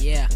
Yeah.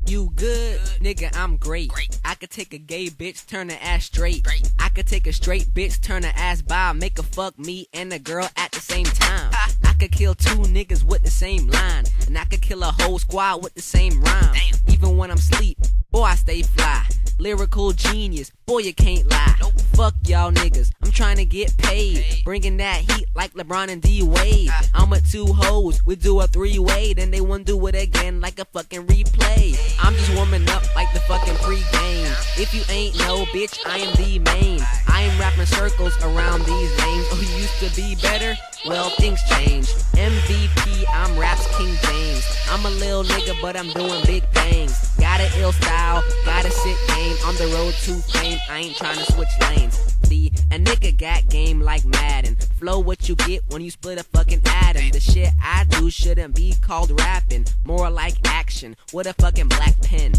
You good? Nigga, I'm great. I could take a gay bitch, turn her ass straight. I could take a straight bitch, turn her ass bi, make her fuck me and a girl at the same time. I could kill two niggas with the same line, and I could kill a whole squad with the same rhyme. Even when I'm asleep, boy, I stay fly. Lyrical genius, boy, you can't lie. Fuck y'all niggas, I'm trying to get paid. Bringing that heat like LeBron and D-Wade. I'm with two hoes, we do a three-way, then they wanna do it again like a fucking replay. I'm just warming up like the fucking pre-game. If you ain't know, bitch, I am the main. I am rapping circles around these names. Oh, you used to be better? Well, things change. MVP, I'm raps King James. I'm a little nigga, but I'm doing big things. Got an ill style, got a sick game. On the road to fame, I ain't trying to switch lanes. See, a nigga got game like Madden. Flow what you get when you split a fucking atom. The shit I do shouldn't be called rapping, more like action with a fucking black pen.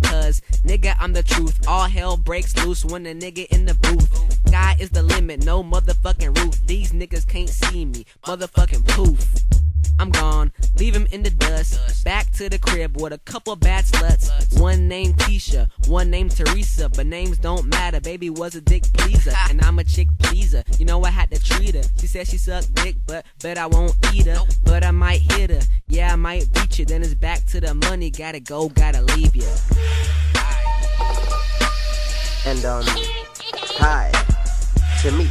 Cause, nigga, I'm the truth. All hell breaks loose when a nigga in the booth. Sky is the limit, no motherfucking roof. These niggas can't see me, motherfucking poof. I'm gone, leave him in the dust. Back to the crib with a couple bad sluts. One named Keisha, one named Teresa, but names don't matter. Baby was a dick pleaser, and I'm a chick pleaser. You know I had to treat her. She said she sucked dick, but bet I won't eat her. But I might hit her, yeah I might beat you. Then it's back to the money, gotta go, gotta leave ya. And hi, to me.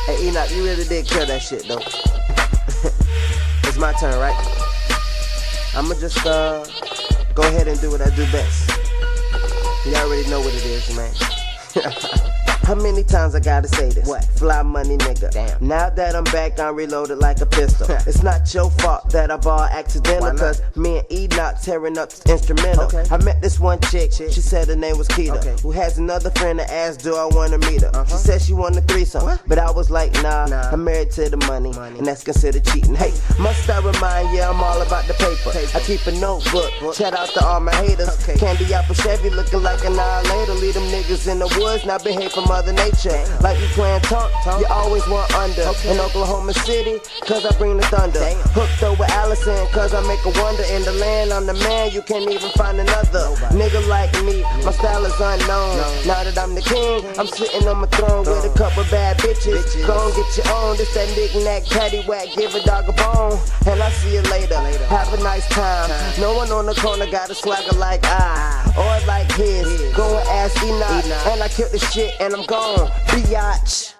Hey Enoch, you really did kill that shit though. It's my turn, right? I'ma just go ahead and do what I do best. You already know what it is, man. How many times I gotta say this? What? Fly money nigga. Damn. Now that I'm back, I'm reloaded like a pistol. It's not your fault that I ball accidental, cause me and Enoch tearing up this instrumental. Okay. I met this one chick, she said her name was Keita, who has another friend that asked, do I wanna meet her? She said she wanted a threesome, but I was like, nah, I'm married to the money, and that's considered cheating. Hey, must I remind you, I'm all about the paper. I keep a notebook, shout out to all my haters. Candy apple Chevy looking like an hour later. Leave them niggas in the woods, now behave for Mother Nature. Like you playing talk, you always want under. In Oklahoma City, cause I bring the thunder. Hooked up with Allison, cause I make a wonder. In the land, I'm the man, you can't even find another nigga like me, my style is unknown. Now that I'm the king, I'm sitting on my throne with a couple bad bitches. Go and get your own, this that knick-knack, paddywhack, give a dog a bone. And I see you later, have a nice time. No one on the corner got a swagger like I, or like his. Go and ask Enoch, and I killed the shit and I'm gone. Biatch.